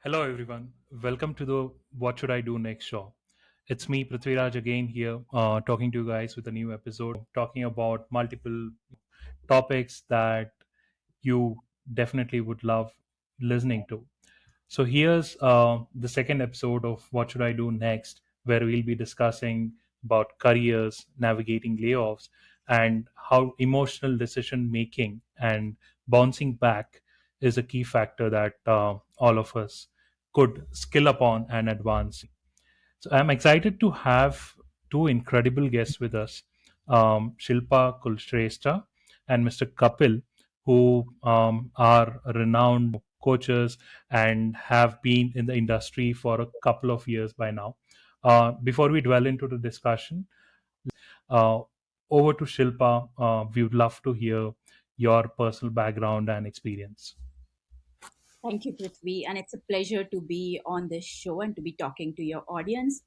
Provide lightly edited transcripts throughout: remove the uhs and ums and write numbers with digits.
Hello, everyone. Welcome to the What Should I Do Next show. It's me, Prithviraj, again here, talking to you guys with a new episode, talking about multiple topics that you definitely would love listening to. So, here's the second episode of What Should I Do Next, where we'll be discussing about careers, navigating layoffs, and how emotional decision making and bouncing back is a key factor that all of us could skill upon and advance. So I'm excited to have two incredible guests with us, Shilpa Kulshrestha and Mr. Kapil, who are renowned coaches and have been in the industry for a couple of years by now. Before we dwell into the discussion, uh, over to Shilpa. We would love to hear your personal background and experience. Thank you, Prithvi. And it's a pleasure to be on this show and to be talking to your audience.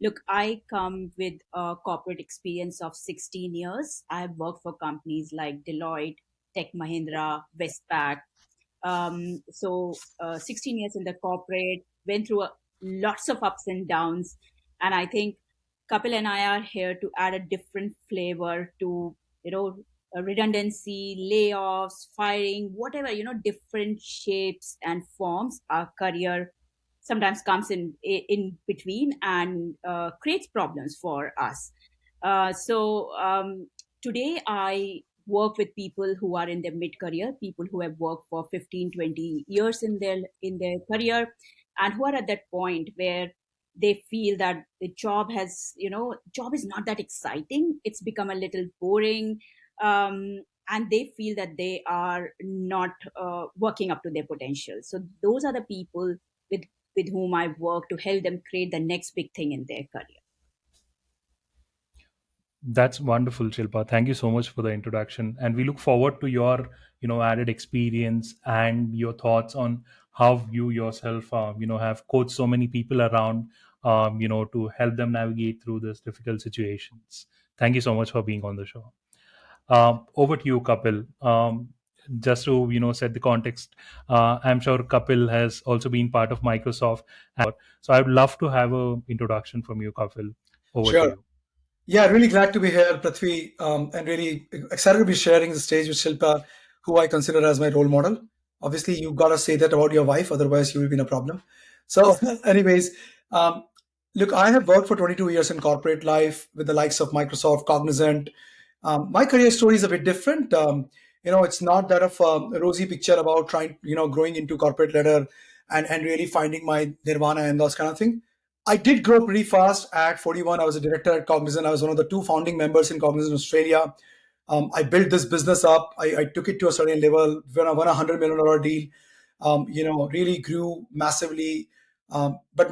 Look, I come with a corporate experience of 16 years. I've worked for companies like Deloitte, Tech Mahindra, Westpac. 16 years in the corporate, went through lots of ups and downs. And I think Kapil and I are here to add a different flavor to, you know, redundancy, layoffs, firing, whatever, different shapes and forms our career sometimes comes in between and creates problems for us. Today I work with people who are in their mid career, people who have worked for 15, 20 years in their career, and who are at that point where they feel that the job is not that exciting. It's become a little boring. And they feel that they are not working up to their potential. So those are the people with with whom I work to help them create the next big thing in their career. That's wonderful, Shilpa. Thank you so much for the introduction, and we look forward to your, added experience and your thoughts on how you yourself, have coached so many people around, to help them navigate through these difficult situations. Thank you so much for being on the show. Over to you, Kapil. Just to set the context, I'm sure Kapil has also been part of Microsoft, so I would love to have a introduction from you, Kapil. Over to Sure. you. Yeah, really glad to be here, Prithvi, and really excited to be sharing the stage with Shilpa, who I consider as my role model. Obviously, you've got to say that about your wife, otherwise you will be in a problem. So, anyways, um, look, I have worked for 22 years in corporate life with the likes of Microsoft, Cognizant. My career story is a bit different. It's not that of a rosy picture about trying, growing into corporate ladder and really finding my nirvana and those kind of thing. I did grow pretty fast. At 41, I was a director at Cognizant. I was one of the two founding members in Cognizant Australia. I built this business up. I took it to a certain level. When I won $100 million deal, really grew massively. But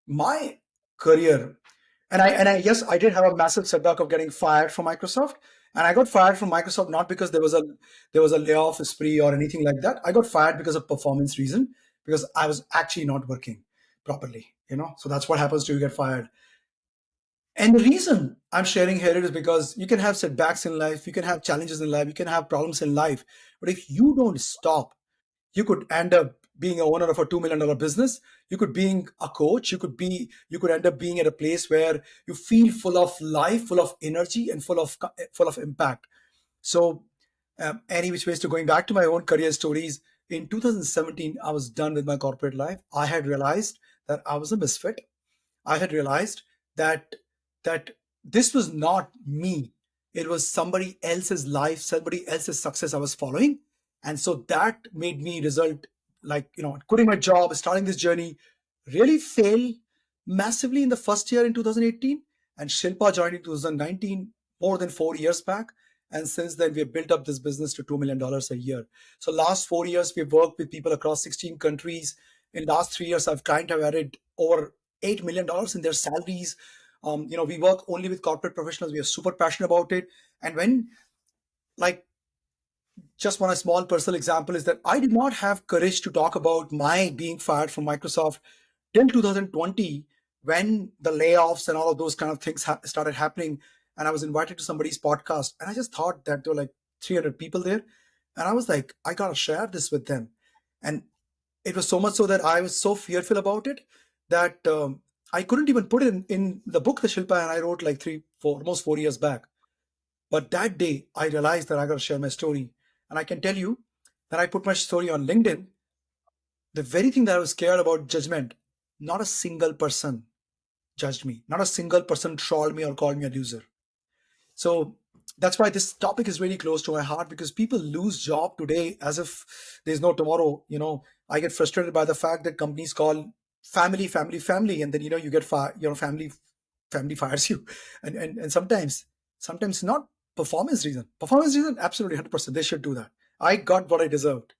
my career, and I yes, I did have a massive setback of getting fired from Microsoft. And I got fired from Microsoft not because there was a layoff spree or anything like that. I got fired because of performance reason, because I was actually not working properly. So that's what happens to you get fired. And the reason I'm sharing here is because you can have setbacks in life, you can have challenges in life, you can have problems in life, but if you don't stop, you could end up being a owner of a $2 million business. You could being a coach. You could end up being at a place where you feel full of life, full of energy, and full of impact. So, any which ways, to going back to my own career stories, in 2017 I was done with my corporate life. I had realized that I was a misfit. I had realized that that this was not me. It was somebody else's life, somebody else's success I was following. And so that made me result, like, quitting my job, starting this journey, really fail massively in the first year in 2018. And Shilpa joined in 2019, more than 4 years back. And since then, we have built up this business to $2 million a year. So last 4 years, we've worked with people across 16 countries. In last 3 years, I've kind of added over $8 million in their salaries. We work only with corporate professionals. We are super passionate about it. And when, like, just one small personal example is that I did not have courage to talk about my being fired from Microsoft till 2020, when the layoffs and all of those kind of things started happening. And I was invited to somebody's podcast, and I just thought that there were like 300 people there. And I was like, I got to share this with them. And It was so much so that I was so fearful about it that I couldn't even put it in the book that Shilpa and I wrote like 4 years back. But that day, I realized that I got to share my story. And I can tell you that I put my story on LinkedIn. The very thing that I was scared about judgment, not a single person judged me. Not a single person trolled me or called me a loser. So that's why this topic is really close to my heart, because people lose job today as if there's no tomorrow. I get frustrated by the fact that companies call family, family, family, and then you get fired. Family fires you, and sometimes not performance reason. Performance reason, absolutely 100%. They should do that. I got what I deserved.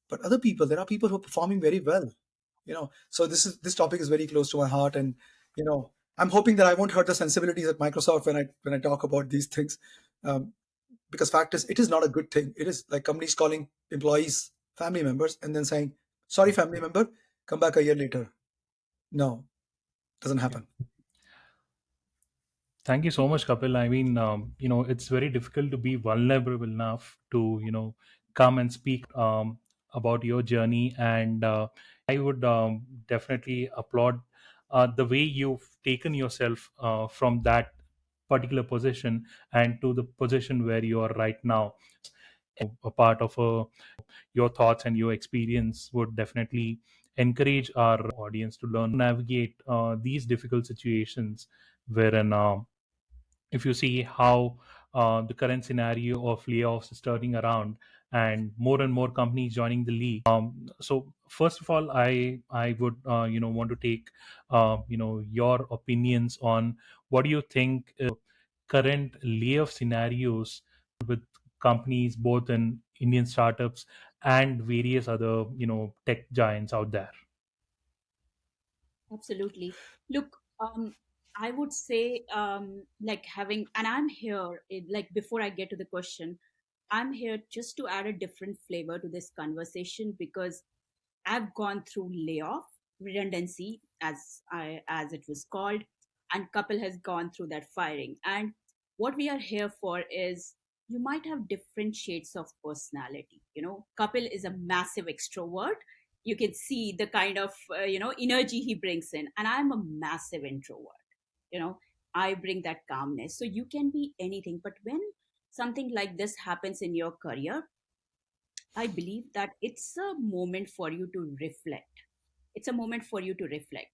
But other people, there are people who are performing very well. So this topic is very close to my heart, and I'm hoping that I won't hurt the sensibilities at Microsoft when I talk about these things, um, because fact is, it is not a good thing. It is like companies calling employees family members and then saying, "Sorry, family member, come back a year later." No, doesn't Yeah. happen. Thank you so much, Kapil. I mean, it's very difficult to be vulnerable enough to, come and speak about your journey. And I would definitely applaud the way you've taken yourself from that particular position and to the position where you are right now. A part of your thoughts and your experience would definitely encourage our audience to learn navigate these difficult situations wherein if you see how the current scenario of layoffs is turning around and more companies joining the league. So first of all, I would want to take your opinions on what do you think current layoff scenarios with companies both in Indian startups and various other tech giants out there. Absolutely. Look, I would say, like having, and I'm here, like before I get to the question, I'm here just to add a different flavor to this conversation because I've gone through layoff, redundancy, as it was called, and Kapil has gone through that firing. And what we are here for is you might have different shades of personality. Kapil is a massive extrovert. You can see the kind of energy he brings in, and I'm a massive introvert. You know, I bring that calmness. So you can be anything, but when something like this happens in your career, I believe that it's a moment for you to reflect. It's a moment for you to reflect.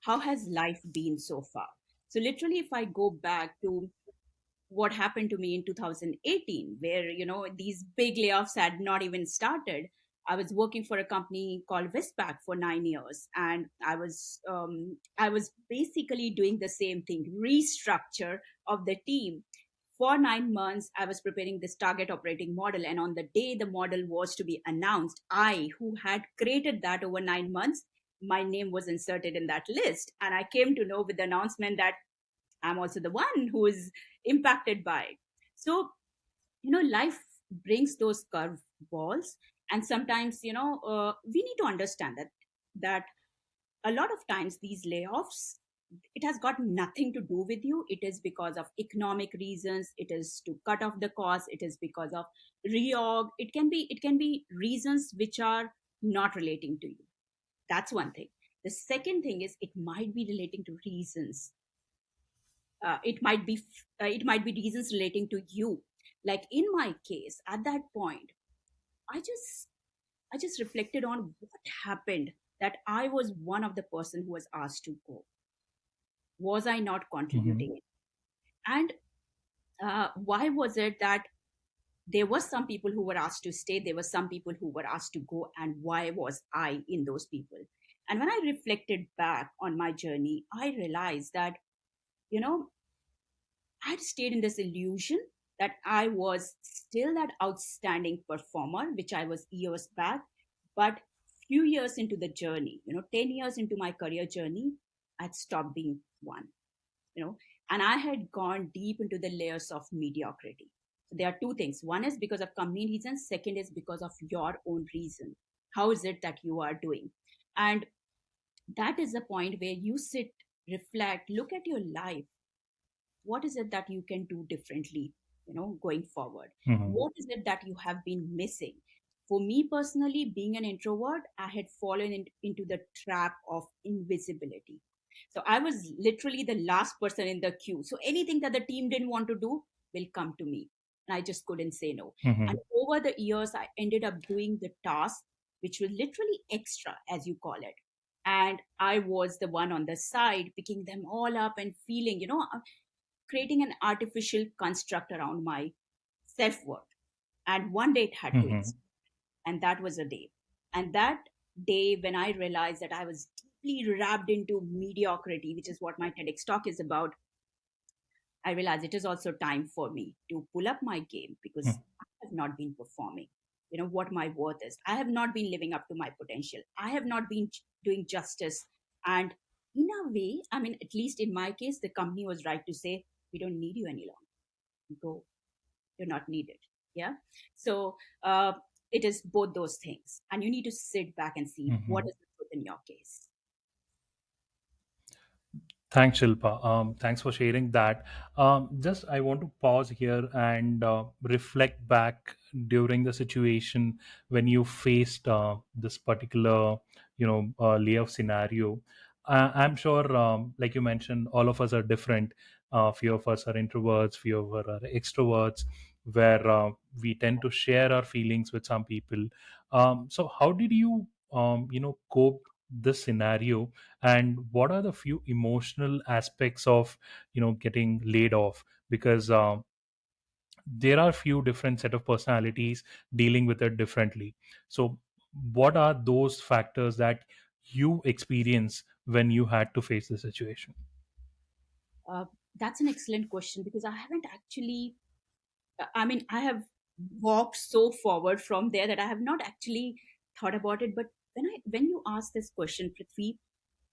How has life been so far? So, literally, if I go back to what happened to me in 2018, where these big layoffs had not even started. I was working for a company called Westpac for 9 years, and I was basically doing the same thing, restructure of the team. For 9 months, I was preparing this target operating model, and on the day the model was to be announced, I, who had created that over 9 months, my name was inserted in that list, and I came to know with the announcement that I'm also the one who is impacted by it. So, life brings those curve balls. And sometimes, we need to understand that a lot of times these layoffs, it has got nothing to do with you. It is because of economic reasons. It is to cut off the cost. It is because of reorg. It can be reasons which are not relating to you. That's one thing. The second thing is it might be relating to reasons. It might be reasons relating to you. Like in my case, at that point, I just reflected on what happened, that I was one of the person who was asked to go. Was I not Mhm. contributing? And why was it that there were some people who were asked to stay, there were some people who were asked to go, and why was I in those people? And when I reflected back on my journey, I realized that you know I'd stayed in this illusion that I was still that outstanding performer, which I was years back. But few years into the journey, 10 years into my career journey, I'd stopped being one, you know, and I had gone deep into the layers of mediocrity. So there are two things. One is because of company reasons. Second is because of your own reason. How is it that you are doing? And that is the point where you sit, reflect, look at your life. What is it that you can do differently, going forward? Mhm. What is it that you have been missing? For me personally, being an introvert, I had fallen into the trap of invisibility. So I was literally the last person in the queue. So anything that the team didn't want to do will come to me. And I just couldn't say no. And Mm-hmm. over the years, I ended up doing the task, which was literally extra, as you call it. And I was the one on the side, picking them all up and feeling, creating an artificial construct around my self worth. And one day it had to Mm-hmm. exist, and that was a day. And that day, when I realized that I was deeply wrapped into mediocrity, which is what my TEDx talk is about, I realized it is also time for me to pull up my game, because I have not been performing, what my worth is. I have not been living up to my potential. I have not been doing justice. And in a way, I mean, at least in my case, the company was right to say, we don't need you any longer. Go, you're not needed. Yeah. So it is both those things, and you need to sit back and see what Mm-hmm. is the truth in your case. Thanks, Shilpa. Thanks for sharing that. Just I want to pause here and reflect back during the situation when you faced this particular, layoff scenario. I'm sure, like you mentioned, all of us are different. Few of us are introverts, few of us are extroverts, where we tend to share our feelings with some people. So, how did you, cope this scenario, and what are the few emotional aspects of getting laid off? Because there are few different set of personalities dealing with it differently. So what are those factors that you experience when you had to face the situation? Uh, that's an excellent question, because I haven't actually, I mean, I have walked so forward from there that I have not actually thought about it. But when you ask this question, Prithvi,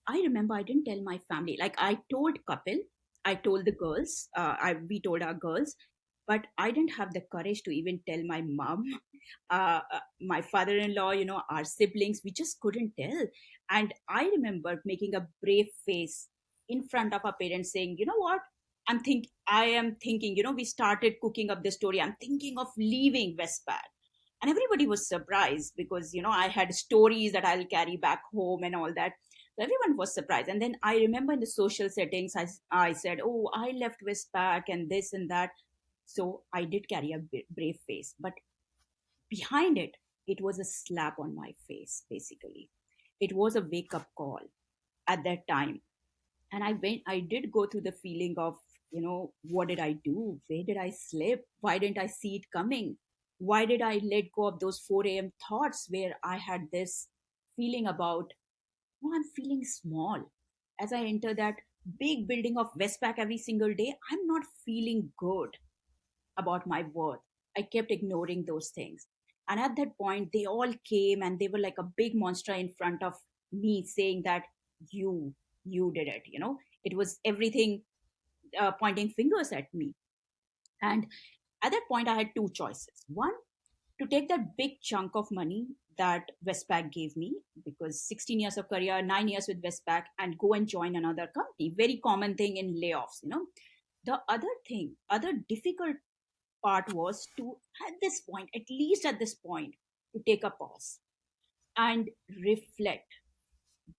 I remember I didn't tell my family. Like, I told Kapil, I told the girls, we told our girls, but I didn't have the courage to even tell my mom, my father-in-law, our siblings. We just couldn't tell. And I remember making a brave face in front of our parents, saying, you know what? I am thinking, we started cooking up the story. I'm thinking of leaving Westpac. And everybody was surprised, because, I had stories that I'll carry back home and all that. So everyone was surprised. And then I remember in the social settings, I said, oh, I left Westpac and this and that. So I did carry a brave face. But behind it, it was a slap on my face, basically. It was a wake up call at that time. And I did go through the feeling of, what did I do? Where did I slip? Why didn't I see it coming? Why did I let go of those 4 a.m. thoughts, where I had this feeling about, oh, I'm feeling small. As I enter that big building of Westpac every single day, I'm not feeling good about my worth. I kept ignoring those things. And at that point, they all came and they were like a big monster in front of me, saying that you, you did it. It was everything pointing fingers at me. And at that point, I had two choices. One, to take that big chunk of money that Westpac gave me, because 16 years of career, 9 years with Westpac, and go and join another company. Very common thing in layoffs. The other difficult part was to, at this point, at least at this point, to take a pause and reflect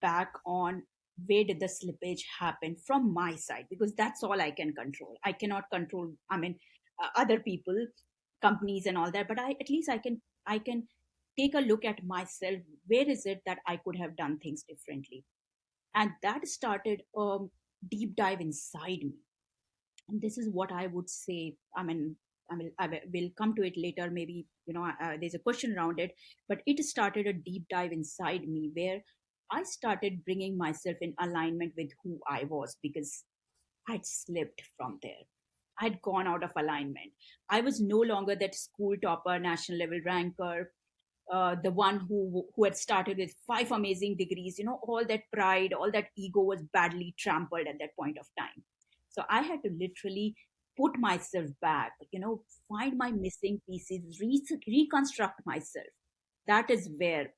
back on where did the slippage happen from my side, because that's all I can control. I cannot control, I mean, other people, companies and all that, but at least I can take a look at myself. Where is it that I could have done things differently? And that started a deep dive inside me. And this is what I would say. I will come to it later. Maybe there's a question around it, but it started a deep dive inside me, where I started bringing myself in alignment with who I was, because I'd slipped from there. I'd gone out of alignment. I was no longer that school topper, national level ranker, the one who had started with 5 amazing degrees. All that pride, all that ego was badly trampled at that point of time. So I had to literally put myself back, find my missing pieces, reconstruct myself. That is where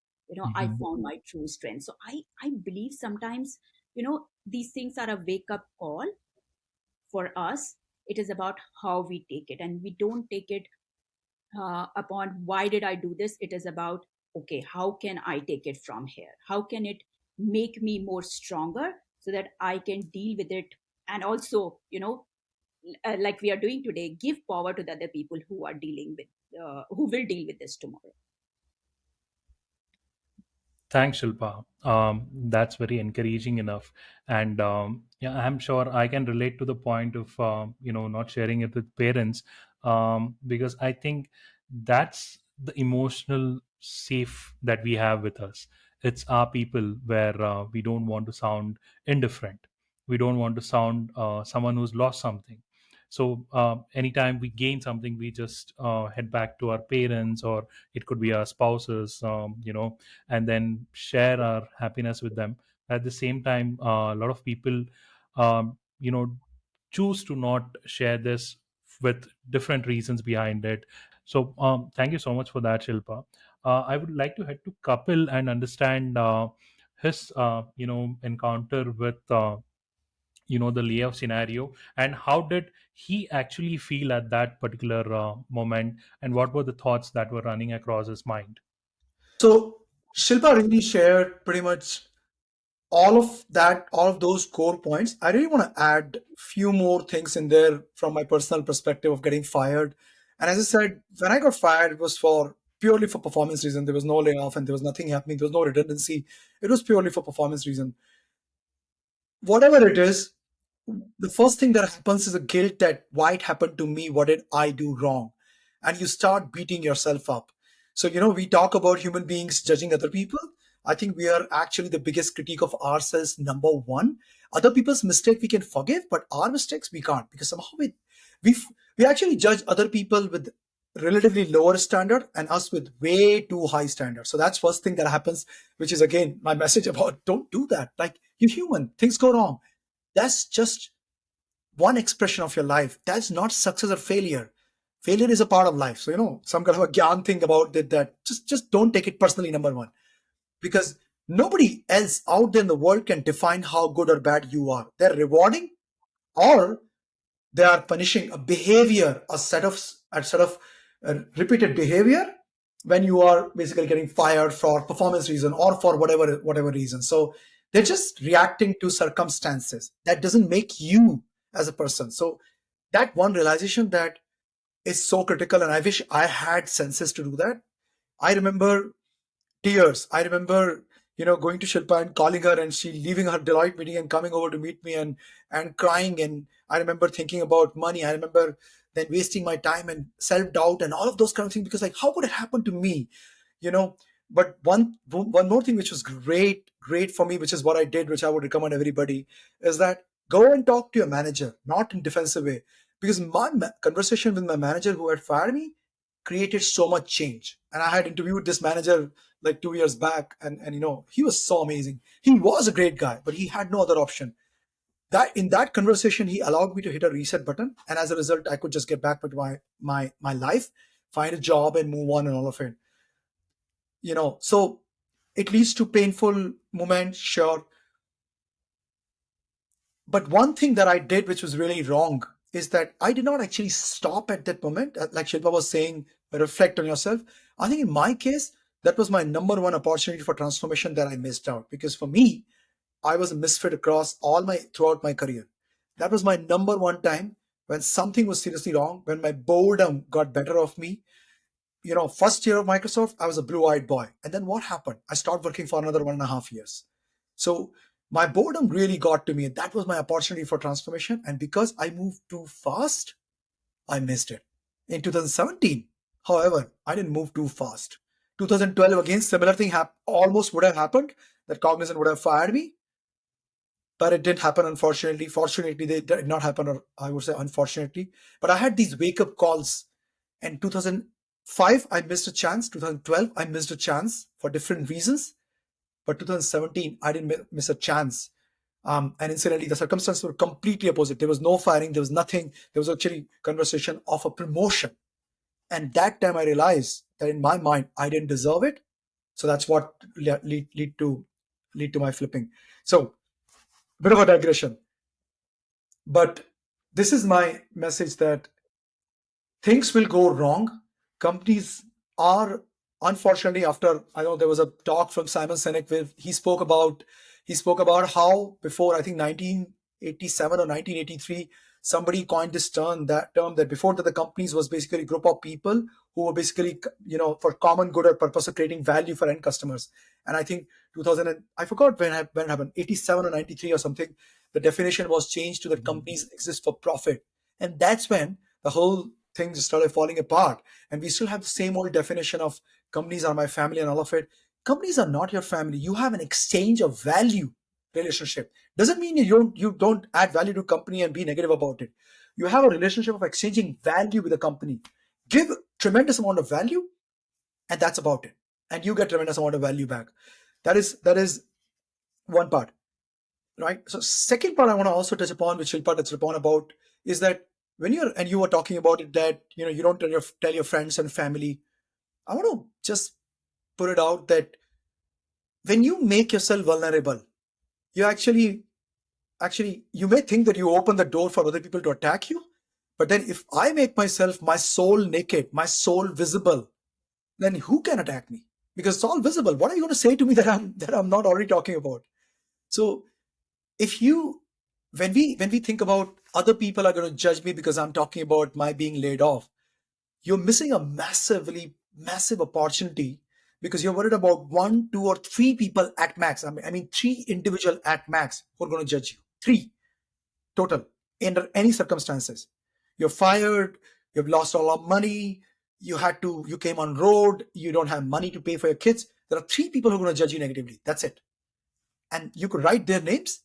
I Mhm. found my true strength. So I believe sometimes these things are a wake up call for us. It is about how we take it, and we don't take it upon why did I do this. It is about, okay, how can I take it from here? How can it make me more stronger so that I can deal with it? And also, like we are doing today, give power to the other people who are dealing with, who will deal with this tomorrow. Thanks, Shilpa. That's very encouraging enough, and yeah, I'm sure I can relate to the point of not sharing it with parents, because I think that's the emotional safe that we have with us. It's our people where we don't want to sound indifferent. We don't want to sound someone who's lost something. So anytime we gain something, we just head back to our parents, or it could be our spouses. And then share our happiness with them. At the same time, a lot of people, um, you know, choose to not share this with different reasons behind it. So, thank you so much for that, Shilpa. I would like to head to Kapil and understand his, encounter with, the layoff scenario, and how did he actually feel at that particular moment, and what were the thoughts that were running across his mind. So Shilpa really shared pretty much all of that, all of those core points. I really want to add few more things in there from my personal perspective of getting fired. And as I said, when I got fired, it was for purely for performance reason. There was no layoff and there was nothing happening. There was no redundancy. It was purely for performance reason. Whatever it is, the first thing that happens is a guilt that why it happened to me, what did I do wrong? And you start beating yourself up. So, we talk about human beings judging other people. I think we are actually the biggest critique of ourselves. Number one, other people's mistake we can forgive, but our mistakes we can't, because somehow we we actually judge other people with relatively lower standard and us with way too high standard. So that's first thing that happens, which is again my message about don't do that. Like, you're human, things go wrong. That's just one expression of your life. That's not success or failure. Failure is a part of life. So, some kind of a gyan thing about it, that just don't take it personally, number one. Because nobody else out there in the world can define how good or bad you are. They're rewarding, or they are punishing a behavior, a repeated behavior when you are basically getting fired for performance reason or for whatever reason. So they're just reacting to circumstances. That doesn't make you as a person. So that one realization that is so critical, and I wish I had senses to do that. I remember tears. I remember, going to Shilpa and calling her, and she leaving her Deloitte meeting and coming over to meet me and crying. And I remember thinking about money. I remember then wasting my time and self doubt and all of those kind of things, because like, how could it happen to me? You know. But one more thing which was great for me, which is what I did, which I would recommend everybody, is that go and talk to your manager, not in defensive way, because my conversation with my manager who had fired me created so much change. And I had interviewed this manager like 2 years back, and he was so amazing. He was a great guy, but he had no other option. That in that conversation, he allowed me to hit a reset button, and as a result, I could just get back with my life, find a job, and move on, and all of it. So it leads to painful moments, sure. But one thing that I did, which was really wrong, is that I did not actually stop at that moment. Like Shilpa was saying, reflect on yourself. I think in my case, that was my number one opportunity for transformation that I missed out. Because for me, I was a misfit across throughout my career. That was my number one time when something was seriously wrong, when my boredom got better of me. First year of Microsoft, I was a blue-eyed boy. And then what happened? I started working for another 1.5 years. So my boredom really got to me. And that was my opportunity for transformation. And because I moved too fast, I missed it. In 2017, however, I didn't move too fast. 2012, again, similar thing almost would have happened, that Cognizant would have fired me, but it didn't happen, unfortunately. Fortunately, they did not happen, or I would say unfortunately. But I had these wake-up calls. In 2005, I missed a chance. 2012, I missed a chance for different reasons. But 2017, I didn't miss a chance. And incidentally, the circumstances were completely opposite. There was no firing. There was nothing. There was actually conversation of a promotion. And that time I realized that in my mind, I didn't deserve it. So that's what lead to my flipping. So bit of a digression. But this is my message, that things will go wrong. companies are, unfortunately, after, I know there was a talk from Simon Sinek where he spoke about how before, I think, 1987 or 1983, somebody coined this term that before that the companies was basically a group of people who were basically, for common good or purpose of creating value for end customers. And I think 2000, I forgot when it happened, 87 or 93 or something, the definition was changed to that companies exist for profit. And that's when the whole thing just started falling apart. And we still have the same old definition of companies are my family and all of it. Companies are not your family. You have an exchange of value relationship. Doesn't mean you don't add value to a company and be negative about it. You have a relationship of exchanging value with a company. Give tremendous amount of value, and that's about it. And you get tremendous amount of value back. That is one part, right? So second part I want to also touch upon, which Shilpa touched upon about, is that when you were talking about it, that you don't tell your friends and family. I want to just put it out that when you make yourself vulnerable, you actually you may think that you open the door for other people to attack you, but then if I make myself, my soul naked, my soul visible, then who can attack me? Because it's all visible. What are you going to say to me that I'm not already talking about? So if you when we think about other people are going to judge me because I'm talking about my being laid off, you're missing a massive opportunity, because you're worried about one, two, or three people at max. I mean, three individual at max who are going to judge you. Three total under any circumstances. You're fired. You've lost all of money. You came on road. You don't have money to pay for your kids. There are three people who are going to judge you negatively. That's it. And you could write their names,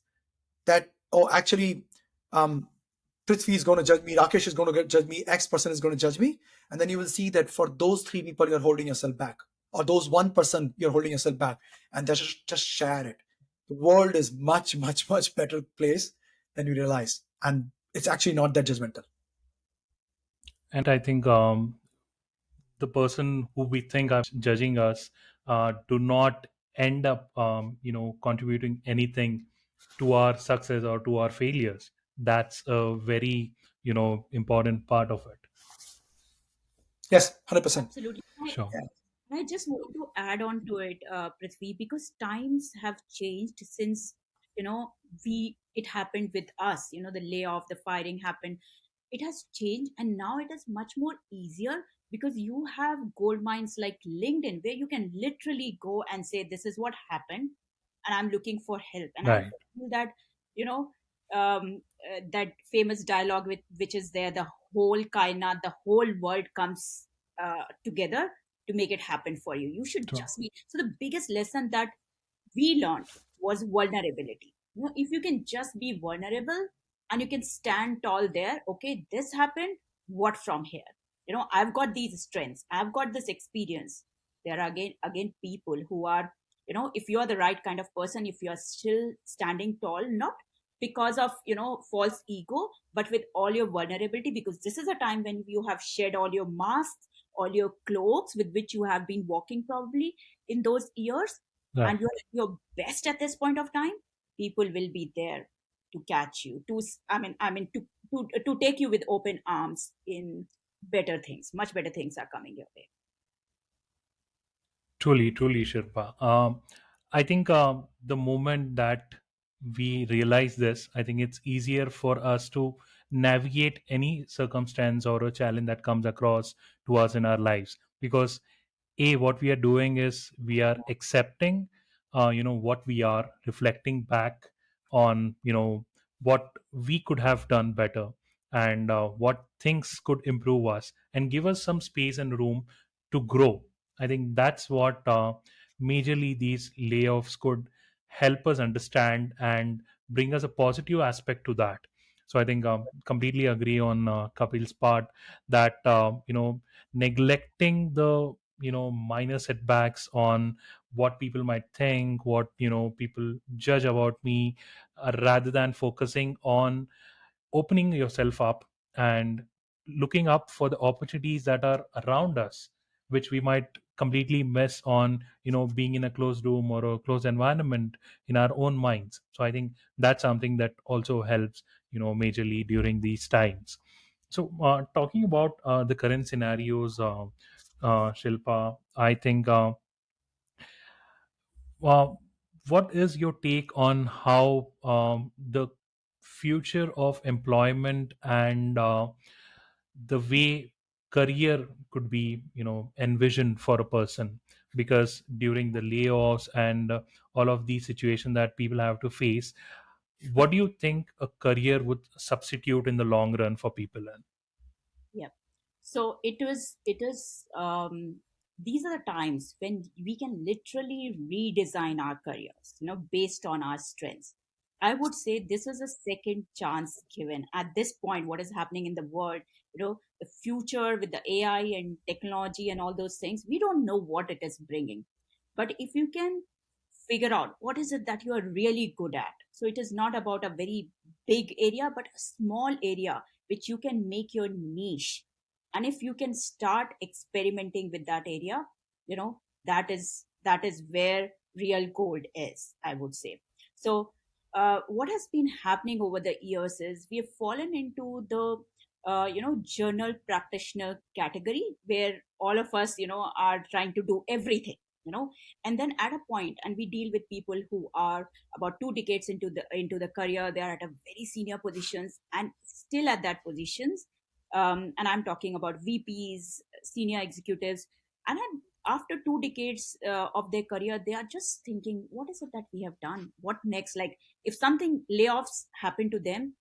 that, oh, actually, Prithvi is going to judge me, Rakesh is going to judge me, X person is going to judge me. And then you will see that for those three people, you're holding yourself back, or those one person, you're holding yourself back. And just share it. The world is much, much, much better place than you realize. And it's actually not that judgmental. And I think the person who we think are judging us do not end up contributing anything to our success or to our failures. That's a very important part of it. Yes, 100%. Absolutely. Sure. I just want to add on to it, Prithvi, because times have changed since, it happened with us, the layoff, the firing happened. It has changed, and now it is much more easier because you have gold mines like LinkedIn, where you can literally go and say, this is what happened and I'm looking for help. And I Right. feel that, you know, that famous dialogue which is there, the whole kainat, the whole world comes together to make it happen for you. You should True. just be. So the biggest lesson that we learned was vulnerability. If you can just be vulnerable and you can stand tall there, okay, this happened, what from here? I've got these strengths, I've got this experience. There are again people who are, if you are the right kind of person, if you are still standing tall, not because of false ego, but with all your vulnerability, because this is a time when you have shed all your masks, all your cloaks with which you have been walking probably in those years, Right. and you're at your best at this point of time, people will be there to catch you, I mean to take you with open arms in better things. Much better things are coming your way. Truly, truly, Shirpa. I think the moment that we realize this, I think it's easier for us to navigate any circumstance or a challenge that comes across to us in our lives. Because what we are doing is we are accepting, what we are, reflecting back on, what we could have done better, and what things could improve us and give us some space and room to grow. I think that's what majorly these layoffs could help us understand and bring us a positive aspect to that. So I think completely agree on Kapil's part that neglecting the minor setbacks on what people might think, what people judge about me, rather than focusing on opening yourself up and looking up for the opportunities that are around us, which we might completely miss on being in a closed room or a closed environment in our own minds. So I think that's something that also helps majorly during these times. So talking about the current scenarios, Shilpa. I think. Uh, what is your take on how the future of employment and the way career could be, envisioned for a person? Because during the layoffs and all of these situations that people have to face, what do you think a career would substitute in the long run for people? Yeah. So it is these are the times when we can literally redesign our careers, based on our strengths. I would say this is a second chance given at this point. What is happening in the world, the future with the AI and technology and all those things, we don't know what it is bringing. But if you can figure out what is it that you are really good at, so it is not about a very big area, but a small area which you can make your niche. And if you can start experimenting with that area, that is where real gold is, I would say. So what has been happening over the years is we have fallen into the journal practitioner category, where all of us are trying to do everything, you know and then at a point, and we deal with people who are about 2 decades into the career. They are at a very senior positions and still at that positions. And I'm talking about VPs, senior executives. And after 2 decades of their career, they are just thinking, what is it that we have done? What next? Like, if something layoffs happen to them,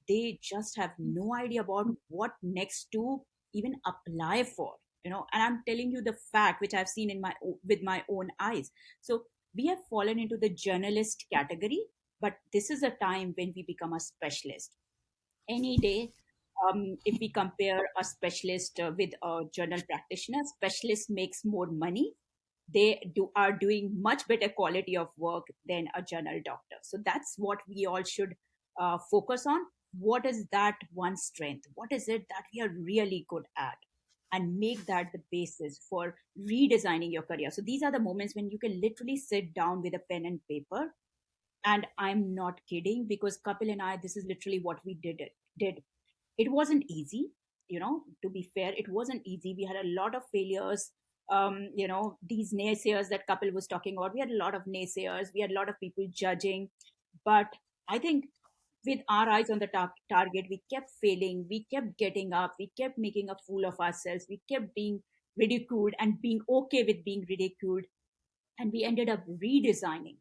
they just have no idea about what next to even apply for. And I'm telling you the fact which I've seen with my own eyes. So we have fallen into the journalist category, but this is a time when we become a specialist any day. If we compare a specialist with a journal practitioner, specialist makes more money. They are doing much better quality of work than a general doctor. So that's what we all should focus on. What is that one strength? What is it that we are really good at? And make that the basis for redesigning your career. So these are the moments when you can literally sit down with a pen and paper. And I'm not kidding, because Kapil and I, this is literally what we did. It wasn't easy, to be fair. It wasn't easy. We had a lot of failures. These naysayers that Kapil was talking about, we had a lot of naysayers. We had a lot of people judging. But I think with our eyes on the target, we kept failing. We kept getting up. We kept making a fool of ourselves. We kept being ridiculed and being okay with being ridiculed. And we ended up redesigning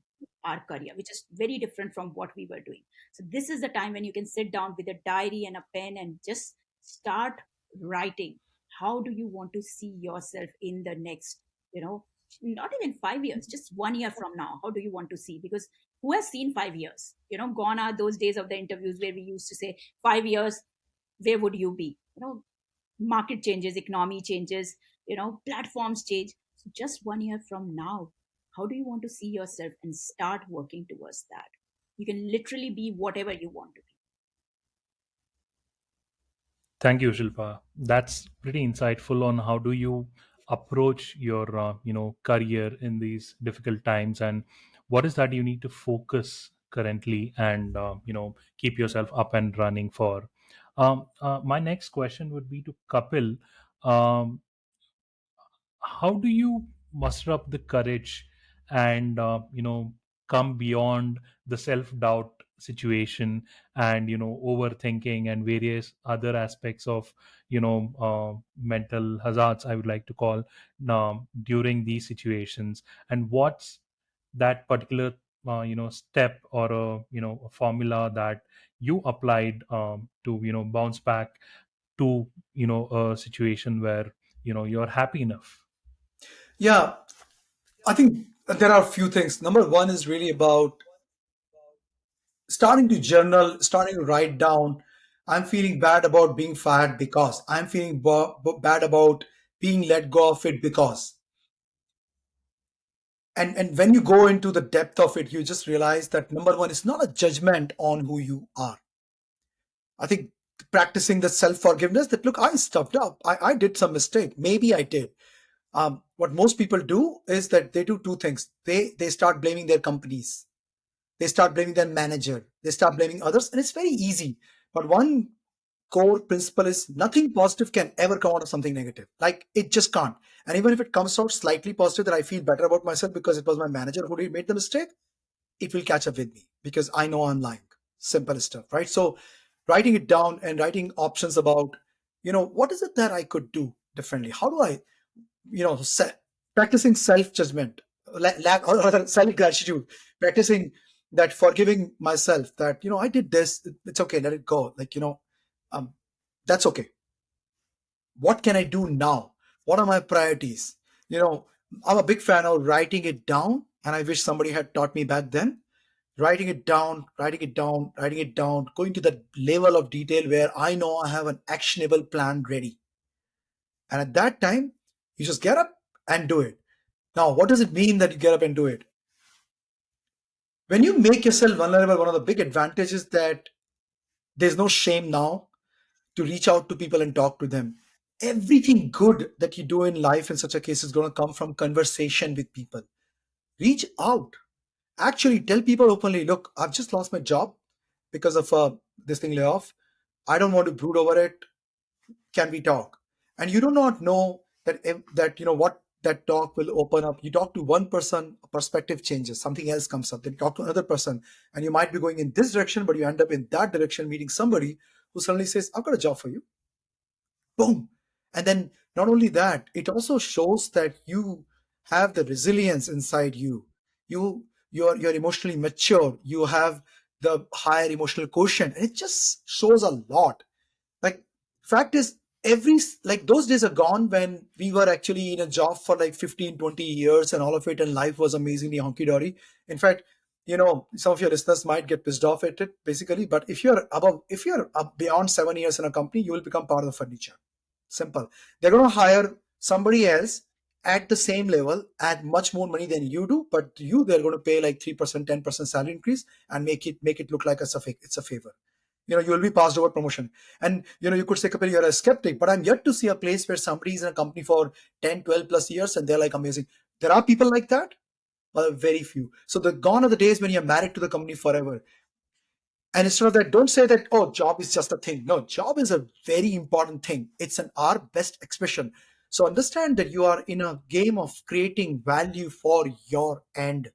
our career, which is very different from what we were doing. So this is the time when you can sit down with a diary and a pen and just start writing. How do you want to see yourself in the next, not even 5 years, just 1 year from now? How do you want to see? Because who has seen 5 years? Gone are those days of the interviews where we used to say, 5 years, where would you be? Market changes, economy changes, platforms change. So just 1 year from now, how do you want to see yourself, and start working towards that? You can literally be whatever you want to be. Thank you, Shilpa. That's pretty insightful on how do you approach your career in these difficult times, and what is that you need to focus currently and keep yourself up and running for. My next question would be to Kapil. Um, how do you muster up the courage and come beyond the self doubt situation and overthinking and various other aspects of mental hazards, I would like to call, during these situations? And what's that particular step or a formula that you applied to bounce back to a situation where you're happy enough? Yeah, I think there are a few things. Number one is really about starting to journal, starting to write down. I'm feeling bad about being fired because I'm feeling bad about being let go of it because. And when you go into the depth of it, you just realize that number one, it's not a judgment on who you are. I think practicing the self forgiveness that, look, I stuffed up. I did some mistake. Maybe I did. What most people do is that they do two things. They start blaming their companies. They start blaming their manager. They start blaming others. And it's very easy. But one core principle is nothing positive can ever come out of something negative. Like it just can't. And even if it comes out slightly positive, that I feel better about myself because it was my manager who made the mistake, it will catch up with me because I know I'm lying. Simple stuff, right? So writing it down and writing options about, what is it that I could do differently? How do I, practicing self-judgment, lack or self-gratitude, practicing that forgiving myself that, I did this, it's okay, let it go. Like, um, that's okay. What can I do now? What are my priorities? You know, I'm a big fan of writing it down, and I wish somebody had taught me back then. Writing it down, writing it down, writing it down, going to that level of detail where I know I have an actionable plan ready. And at that time, you just get up and do it. Now, what does it mean that you get up and do it? When you make yourself vulnerable, one of the big advantages that there's no shame now to reach out to people and talk to them. Everything good that you do in life in such a case is going to come from conversation with people. Reach out. Actually, tell people openly, look, I've just lost my job because of this thing layoff. I don't want to brood over it. Can we talk? And you do not know that what that talk will open up. You talk to one person, a perspective changes, something else comes up. Then you talk to another person, and you might be going in this direction, but you end up in that direction, meeting somebody who suddenly says, I've got a job for you. Boom. And then not only that, it also shows that you have the resilience inside you. You're emotionally mature. You have the higher emotional quotient. And it just shows a lot. Like, fact is, like those days are gone when we were actually in a job for like 15, 20 years and all of it, and life was amazingly honky-dory. In fact, some of your listeners might get pissed off at it basically, but if you're up beyond 7 years in a company, you will become part of the furniture. Simple. They're going to hire somebody else at the same level at much more money than you do, but they're going to pay like 3%, 10% salary increase and make it look like it's a favor. You will be passed over promotion. And you could say, Kapil, you're a skeptic, but I'm yet to see a place where somebody is in a company for 10, 12 plus years and they're like amazing. There are people like that, but very few. So the gone are the days when you're married to the company forever. And instead of that, don't say that, oh, job is just a thing. No, job is a very important thing. It's our best expression. So understand that you are in a game of creating value for your end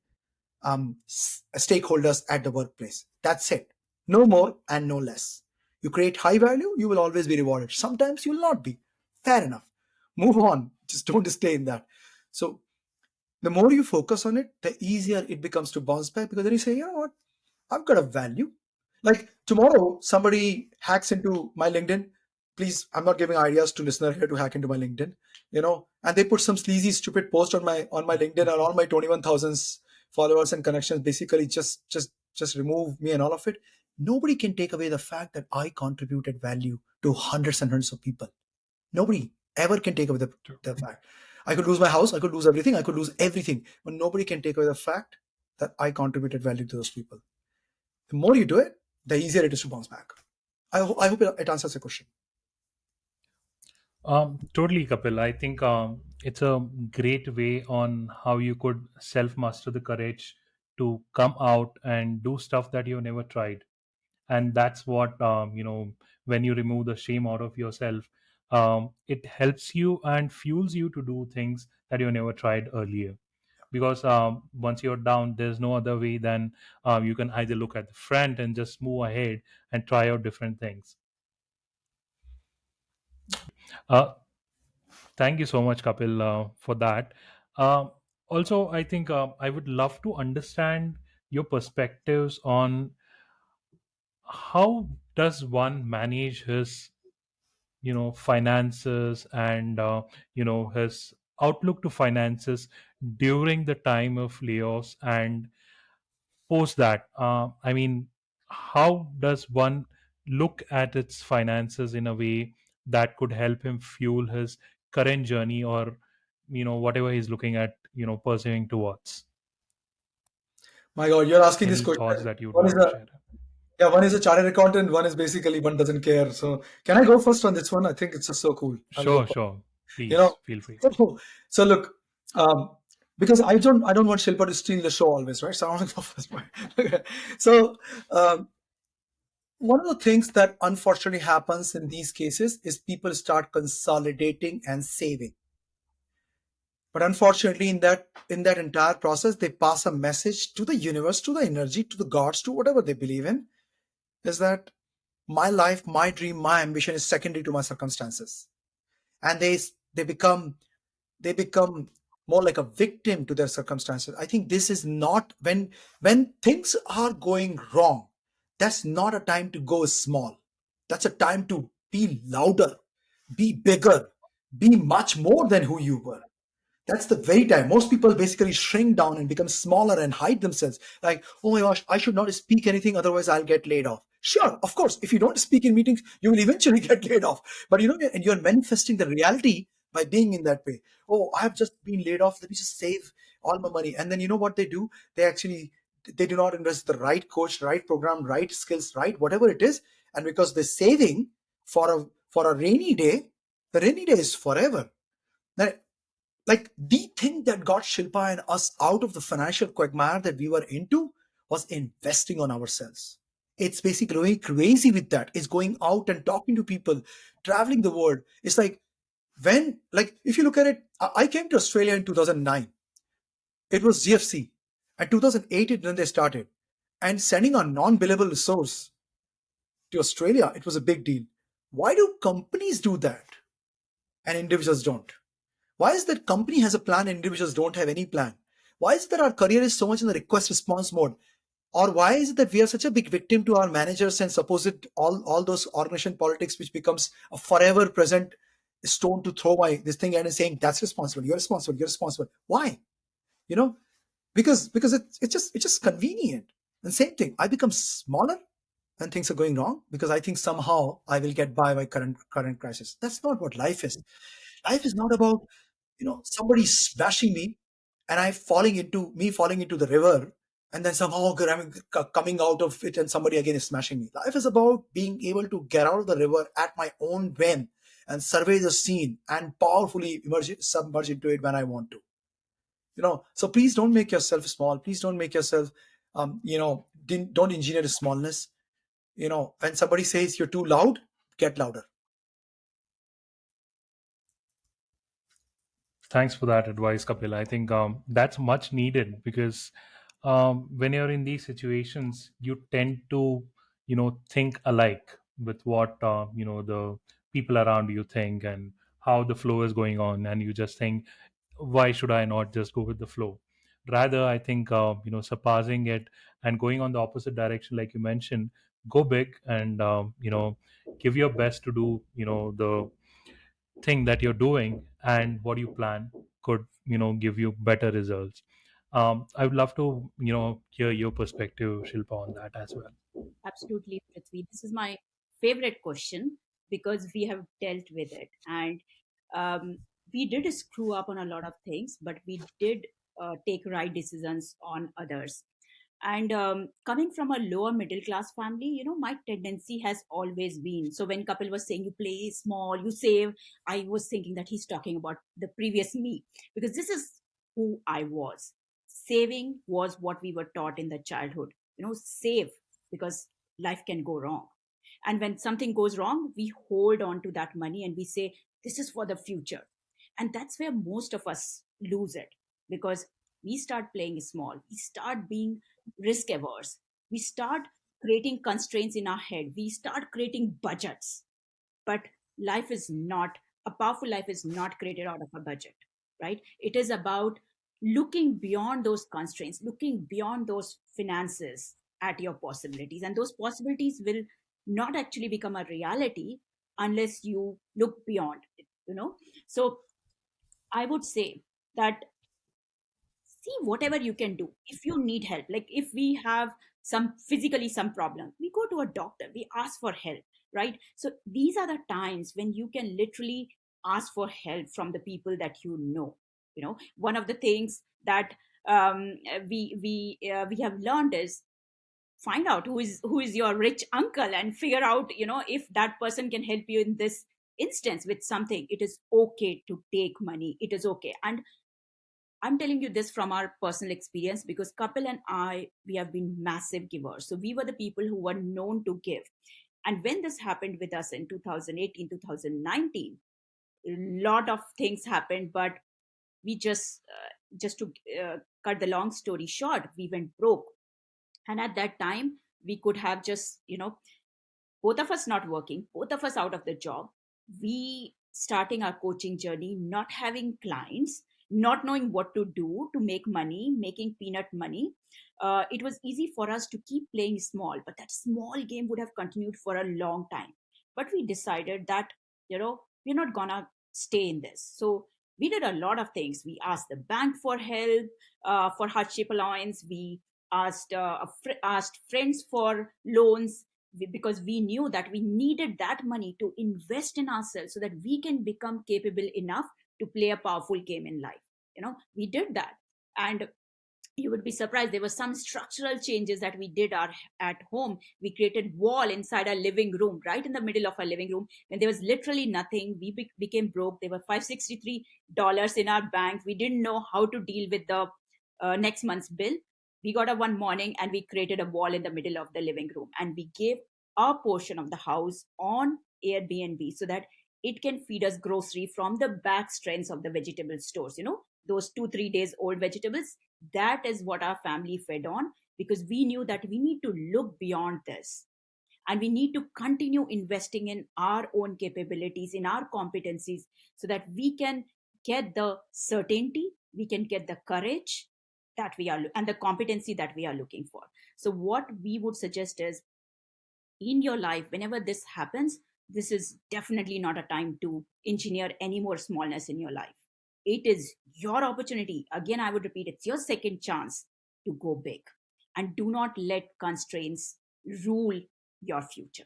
stakeholders at the workplace. That's it. No more and no less. You create high value, you will always be rewarded. Sometimes you will not be. Fair enough. Move on. Just don't stay in that. So the more you focus on it, the easier it becomes to bounce back, because then you say, you know what? I've got a value. Like tomorrow, somebody hacks into my LinkedIn. Please, I'm not giving ideas to listener here to hack into my LinkedIn, and they put some sleazy, stupid post on my LinkedIn, and all my 21,000 followers and connections basically just remove me and all of it. Nobody can take away the fact that I contributed value to hundreds and hundreds of people. Nobody ever can take away the fact. I could lose my house, I could lose everything, I could lose everything, but nobody can take away the fact that I contributed value to those people. The more you do it, the easier it is to bounce back. I hope it answers your question. Totally, Kapil. I think it's a great way on how you could self master the courage to come out and do stuff that you've never tried. And that's what, when you remove the shame out of yourself, it helps you and fuels you to do things that you never tried earlier. Because once you're down, there's no other way than you can either look at the front and just move ahead and try out different things. uh, Thank you so much, Kapil, for that. Uh, Also, I think I would love to understand your perspectives on how does one manage his, finances and his outlook to finances during the time of layoffs and post that. I mean, how does one look at its finances in a way that could help him fuel his current journey, or whatever he's looking at, pursuing towards? My God, you're asking this Any thoughts question. that you would One is want to a share? one is a chartered accountant. One is basically one doesn't care. So can I go first on this one? I think it's just so cool. I'll go Sure, first. sure. You Please know, feel free. so look, um, because I don't want Shilpa to steal the show always, right? So I want to go first. So um, one of the things that unfortunately happens in these cases is people start consolidating and saving. But unfortunately, in that entire process, they pass a message to the universe, to the energy, to the gods, to whatever they believe in, is that my life, my dream, my ambition is secondary to my circumstances. And they become more like a victim to their circumstances. I think this is not, when things are going wrong, that's not a time to go small. That's a time to be louder, be bigger, be much more than who you were. That's the very time most people basically shrink down and become smaller and hide themselves. Like, oh my gosh, I should not speak anything, otherwise I'll get laid off. Sure, of course, if you don't speak in meetings, you will eventually get laid off. But and you're manifesting the reality by being in that way. Oh, I have just been laid off. Let me just save all my money. And then you know what they do? They do not invest the right coach, right program, right skills, right whatever it is. And because they're saving for a rainy day, the rainy day is forever. Now, like the thing that got Shilpa and us out of the financial quagmire that we were into was investing on ourselves. It's basically going crazy with that. It's going out and talking to people, traveling the world. It's like if you look at it, I came to Australia in 2009. It was GFC. And 2008 when they started. And sending a non-billable resource to Australia, it was a big deal. Why do companies do that and individuals don't? Why is that company has a plan and individuals don't have any plan? Why is it that our career is so much in the request response mode? Or why is it that we are such a big victim to our managers and suppose it all those organization politics, which becomes a forever present stone to throw my this thing and saying that's responsible, you're responsible, you're responsible. Why? You know, because it's just convenient. And same thing, I become smaller when things are going wrong because I think somehow I will get by my current crisis. That's not what life is. Life is not about somebody smashing me and falling into the river and then somehow coming out of it and somebody again is smashing me. Life is about being able to get out of the river at my own whim and survey the scene and powerfully submerge into it when I want to. So please don't make yourself small. Please don't make yourself don't engineer smallness. When somebody says you're too loud, get louder. Thanks for that advice, Kapil. I think that's much needed because when you're in these situations, you tend to, think alike with what the people around you think and how the flow is going on, and you just think, why should I not just go with the flow? Rather, I think surpassing it and going on the opposite direction, like you mentioned, go big and give your best to do the thing that you're doing, and what you plan could give you better results. I would love to hear your perspective, Shilpa, on that as well. Absolutely, Prithvi. This is my favorite question because we have dealt with it. And we did screw up on a lot of things, but we did take right decisions on others. And coming from a lower middle class family, my tendency has always been, so when Kapil was saying you play small, you save, I was thinking that he's talking about the previous me, because this is who I was. Saving was what we were taught in the childhood. Save, because life can go wrong. And when something goes wrong, we hold on to that money and we say, this is for the future. And that's where most of us lose it, because we start playing small, we start being risk averse, we start creating constraints in our head, we start creating budgets. But life is not, a powerful life is not created out of a budget, right? It is about looking beyond those constraints, looking beyond those finances at your possibilities. And those possibilities will not actually become a reality unless you look beyond it. So I would say that, see whatever you can do. If you need help, like if we have some problem, we go to a doctor, we ask for help, right? So these are the times when you can literally ask for help from the people that one of the things that we have learned is find out who is your rich uncle and figure out if that person can help you in this instance with something. It is okay to take money, it is okay. And I'm telling you this from our personal experience because Kapil and I, we have been massive givers. So we were the people who were known to give. And when this happened with us in 2018, 2019, a lot of things happened, but we just to cut the long story short, we went broke. And at that time, we could have just, both of us not working, both of us out of the job, we starting our coaching journey, not having clients, not knowing what to do to make money, making peanut money. It was easy for us to keep playing small, but that small game would have continued for a long time. But we decided that, we're not gonna stay in this. So we did a lot of things. We asked the bank for help, for hardship allowance. We asked friends for loans, because we knew that we needed that money to invest in ourselves so that we can become capable enough to play a powerful game in life. We did that. And you would be surprised, there were some structural changes that we did at home. We created wall inside our living room, right in the middle of our living room, when there was literally nothing. We became broke. There were $563 in our bank. We didn't know how to deal with the next month's bill. We got up one morning and we created a wall in the middle of the living room, and we gave our portion of the house on Airbnb so that it can feed us grocery from the back strengths of the vegetable stores, those 2 3 days old vegetables. That is what our family fed on, because we knew that we need to look beyond this, and we need to continue investing in our own capabilities, in our competencies, so that we can get the certainty, we can get the courage that we are and the competency that we are looking for. So what we would suggest is, in your life, whenever this happens, this is definitely not a time to engineer any more smallness in your life. It is your opportunity. Again, I would repeat, it's your second chance to go big. And do not let constraints rule your future.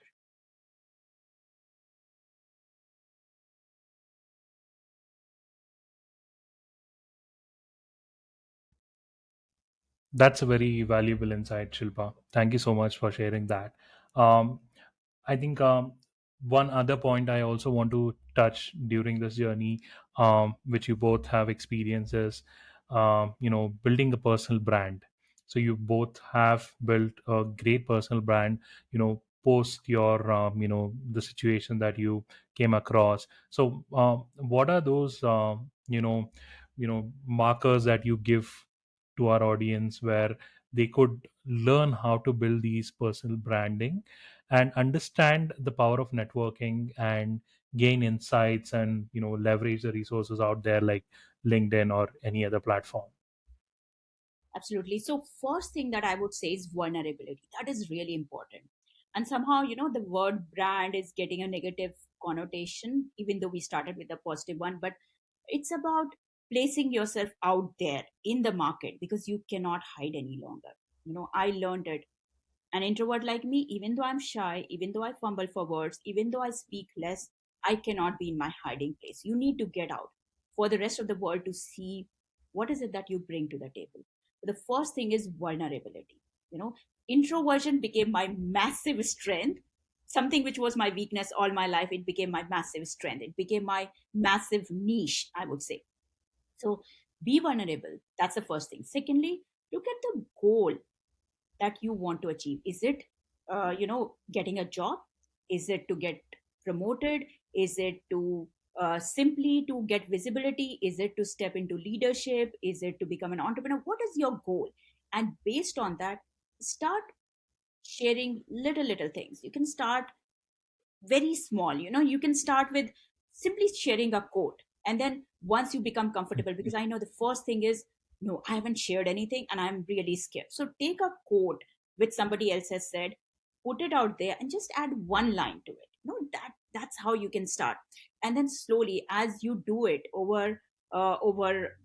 That's a very valuable insight, Shilpa. Thank you so much for sharing that. Um, I think one other point I also want to touch during this journey, which you both have experiences, building a personal brand. So you both have built a great personal brand, post your, the situation that you came across. So what are those, markers that you give to our audience where they could learn how to build these personal branding and understand the power of networking and gain insights and leverage the resources out there like LinkedIn or any other platform? Absolutely. So, first thing that I would say is vulnerability. That is really important. And somehow, the word brand is getting a negative connotation, even though we started with a positive one. But it's about placing yourself out there in the market, because you cannot hide any longer. I learned it. An introvert like me, even though I'm shy, even though I fumble for words, even though I speak less, I cannot be in my hiding place. You need to get out for the rest of the world to see what is it that you bring to the table. The first thing is vulnerability. You know, Introversion became my massive strength. Something which was my weakness all my life, it became my massive strength. It became my massive niche, I would say. So be vulnerable. That's the first thing. Secondly, look at the goal that you want to achieve. Is it getting a job? Is it to get promoted? Is it to simply to get visibility? Is it to step into leadership? Is it to become an entrepreneur? What is your goal? And based on that, start sharing little things. You can start very small. You can start with simply sharing a quote, and then once you become comfortable, because I know the first thing is, no, I haven't shared anything and I'm really scared. So take a quote which somebody else has said, put it out there and just add one line to it. That's how you can start. And then slowly, as you do it over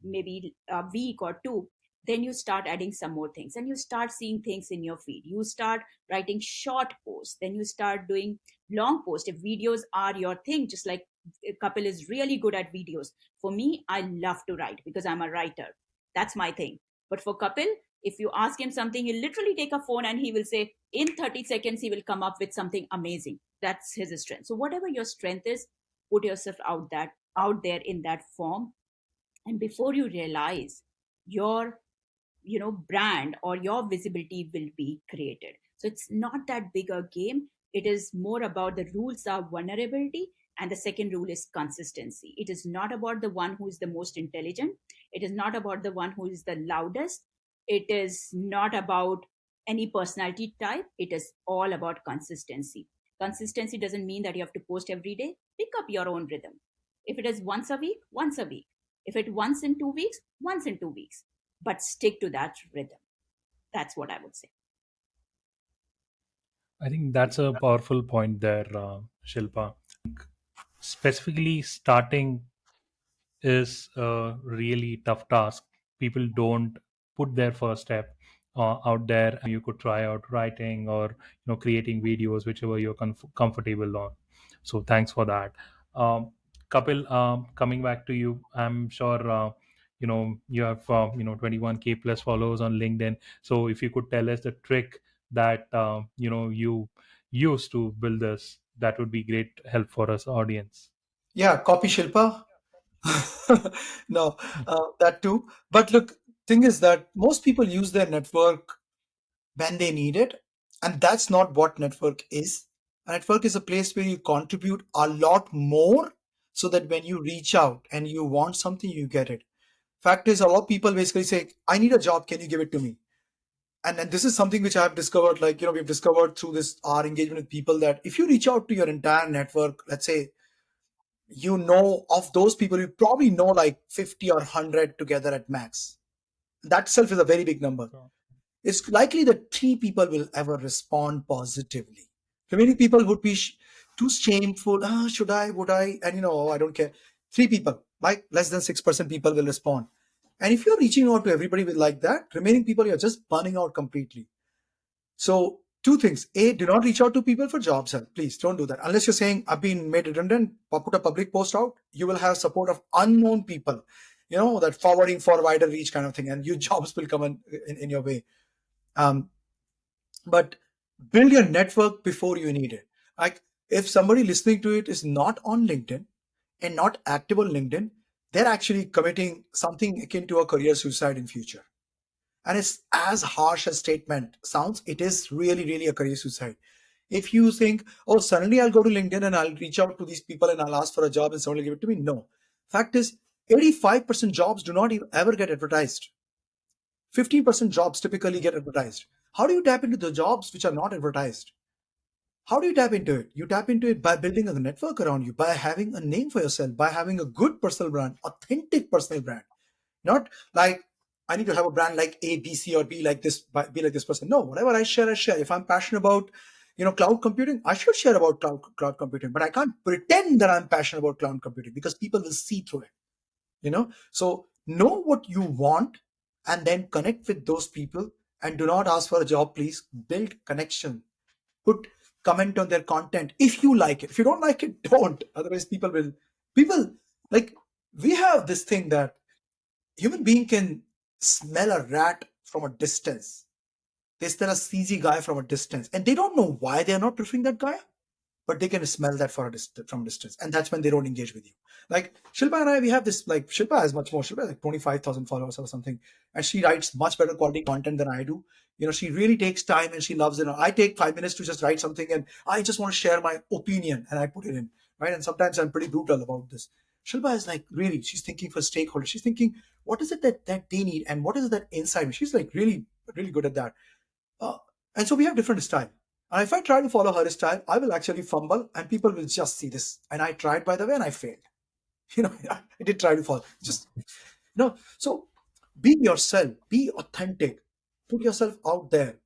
maybe a week or two, then you start adding some more things, and you start seeing things in your feed. You start writing short posts, then you start doing long post. If videos are your thing, just like Kapil is really good at videos. For me, I love to write because I'm a writer. That's my thing. But for Kapil, if you ask him something, he'll literally take a phone and he will say, in 30 seconds, he will come up with something amazing. That's his strength. So whatever your strength is, put yourself out there in that form. And before you realize, your brand or your visibility will be created. So it's not that big a game. It is more about the rules are vulnerability, and the second rule is consistency. It is not about the one who is the most intelligent. It is not about the one who is the loudest. It is not about any personality type. It is all about consistency. Consistency doesn't mean that you have to post every day. Pick up your own rhythm. If it is once a week, once a week. If it once in 2 weeks, once in 2 weeks, but stick to that rhythm. That's what I would say. I think that's a powerful point there, Shilpa. Specifically, starting is a really tough task. People don't put their first step out there. You could try out writing or creating videos, whichever you're comfortable on. So thanks for that. Um, Kapil, coming back to you, I'm sure you have 21K plus followers on LinkedIn. So if you could tell us the trick that you used to build this, that would be great help for us audience. Yeah, copy Shilpa. No, that too. But look, thing is that most people use their network when they need it, and that's not what network is. A network is a place where you contribute a lot more, so that when you reach out and you want something, you get it. Fact is, a lot of people basically say, "I need a job. Can you give it to me?" And this is something which I have discovered. Like, we've discovered through this our engagement with people, that if you reach out to your entire network, let's say, of those people, you probably know like 50 or 100 together at max. That itself is a very big number. It's likely that three people will ever respond positively. Remaining people would be too shameful. Ah, should I? Would I? And I don't care. Three people, like less than 6% people will respond. And if you're reaching out to everybody with like that, remaining people, you're just burning out completely. So two things. A, do not reach out to people for jobs help. Please don't do that. Unless you're saying, I've been made redundant, put a public post out, you will have support of unknown people, that forwarding for wider reach kind of thing, and your jobs will come in your way. Um, but build your network before you need it. Like, if somebody listening to it is not on LinkedIn and not active on LinkedIn, they're actually committing something akin to a career suicide in future. And it's as harsh a statement sounds, it is really, really a career suicide. If you think, oh, suddenly I'll go to LinkedIn and I'll reach out to these people and I'll ask for a job and someone will give it to me. No. Fact is, 85% jobs do not ever get advertised. 15% jobs typically get advertised. How do you tap into the jobs which are not advertised? How do you tap into it? You tap into it by building a network around you, by having a name for yourself, by having a good personal brand, authentic personal brand. Not like, I need to have a brand like A, B, C, or be like this, be like this person. No, whatever I share, I share. If I'm passionate about, cloud computing, I should share about cloud computing, but I can't pretend that I'm passionate about cloud computing because people will see through it. So know what you want and then connect with those people, and do not ask for a job, please. Build connection. Put comment on their content if you like it. If you don't like it, don't. Otherwise, people like, we have this thing that human being can smell a rat from a distance. They smell a sleazy guy from a distance, and they don't know why they are not preferring that guy, but they can smell that from a distance, and that's when they don't engage with you. Like Shilpa and I, we have this, like, Shilpa has much more. Shilpa has like 25,000 followers or something, and she writes much better quality content than I do. She really takes time and she loves it. I take 5 minutes to just write something, and I just want to share my opinion and I put it in, right? And sometimes I'm pretty brutal about this. Shilpa is like, really, she's thinking for stakeholders. She's thinking, what is it that they need, and what is it that inside? She's like really, really good at that. Uh, and so we have different style. And if I try to follow her style, I will actually fumble and people will just see this. And I tried, by the way, and I failed. I did try to follow. So be yourself, be authentic, put yourself out there.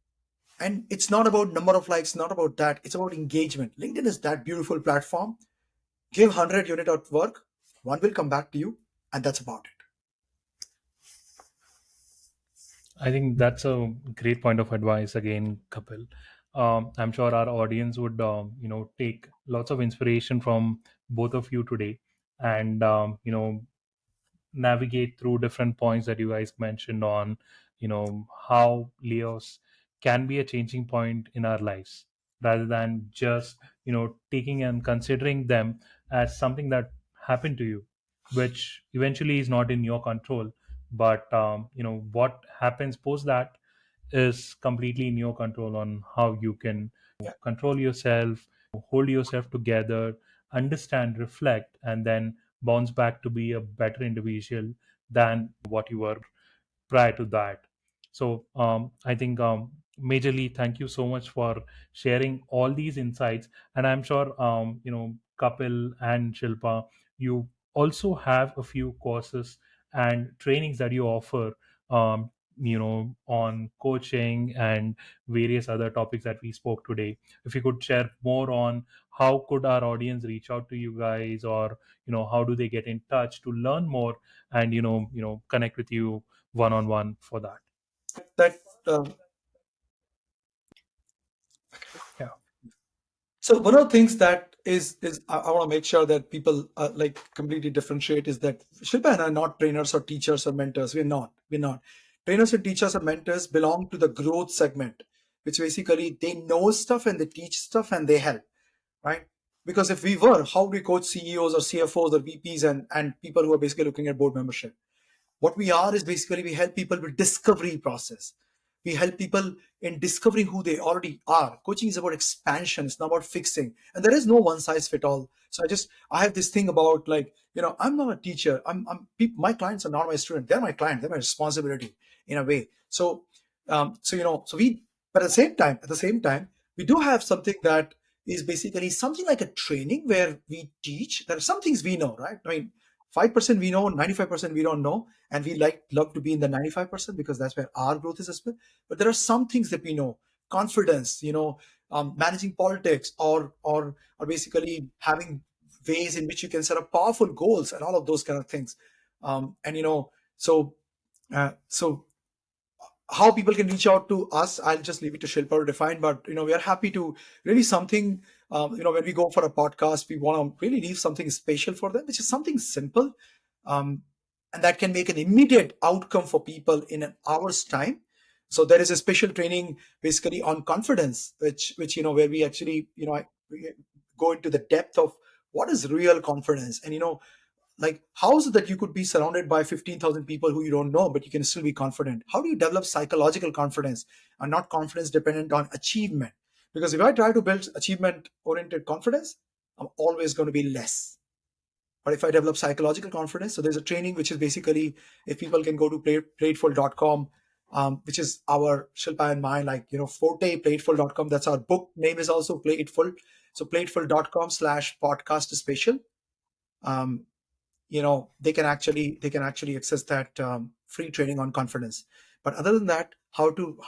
And it's not about number of likes, not about that. It's about engagement. LinkedIn is that beautiful platform. Give 100 unit of work, one will come back to you, and that's about it. I think that's a great point of advice again, Kapil. I'm sure our audience would, take lots of inspiration from both of you today, and navigate through different points that you guys mentioned on, how layoffs can be a changing point in our lives, rather than just taking and considering them as something that happened to you, which eventually is not in your control, but what happens post that is completely in your control on how you can Yeah. control yourself, hold yourself together, understand, reflect, and then bounce back to be a better individual than what you were prior to that. So I think majorly thank you so much for sharing all these insights. And I'm sure Kapil and Shilpa, you also have a few courses and trainings that you offer, on coaching and various other topics that we spoke today. If you could share more on how could our audience reach out to you guys, or how do they get in touch to learn more and connect with you one on one for that. That um, Yeah. So one of the things that is I want to make sure that people like completely differentiate is that Shilpa and I are not trainers or teachers or mentors. We're not. We're not. Trainers and teachers and mentors belong to the growth segment, which basically they know stuff and they teach stuff and they help, right? Because if we were, how do we coach CEOs or CFOs or VPs and people who are basically looking at board membership? What we are is basically we help people with discovery process. We help people in discovering who they already are. Coaching is about expansion, it's not about fixing, and there is no one size fit all. So I have this thing about, like, I'm not a teacher. My clients are not my student, they're my client, they're my responsibility in a way. So we, but at the same time we do have something that is basically something like a training where we teach. There are some things we know, right? I mean, 5% we know, 95% we don't know, and we love to be in the 95% because that's where our growth is as well. But there are some things that we know: confidence, managing politics, or basically having ways in which you can set up powerful goals and all of those kind of things. And so how people can reach out to us, I'll just leave it to Shilpa to define. But we are happy to really something. When we go for a podcast, we want to really leave something special for them, which is something simple, um, and that can make an immediate outcome for people in an hour's time. So there is a special training basically on confidence, which where we actually we go into the depth of what is real confidence. And like, how is it that you could be surrounded by 15,000 people who you don't know, but you can still be confident? How do you develop psychological confidence and not confidence dependent on achievement? Because if I try to build achievement oriented confidence, I'm always going to be less. But if I develop psychological confidence, so there's a training which is basically, if people can go to plateful.com, which is our Shilpa and mine, like, forte, plateful.com. That's our book name is also Plateful. So plateful.com/podcast special. Um, they can actually access that free training on confidence. But other than that, how to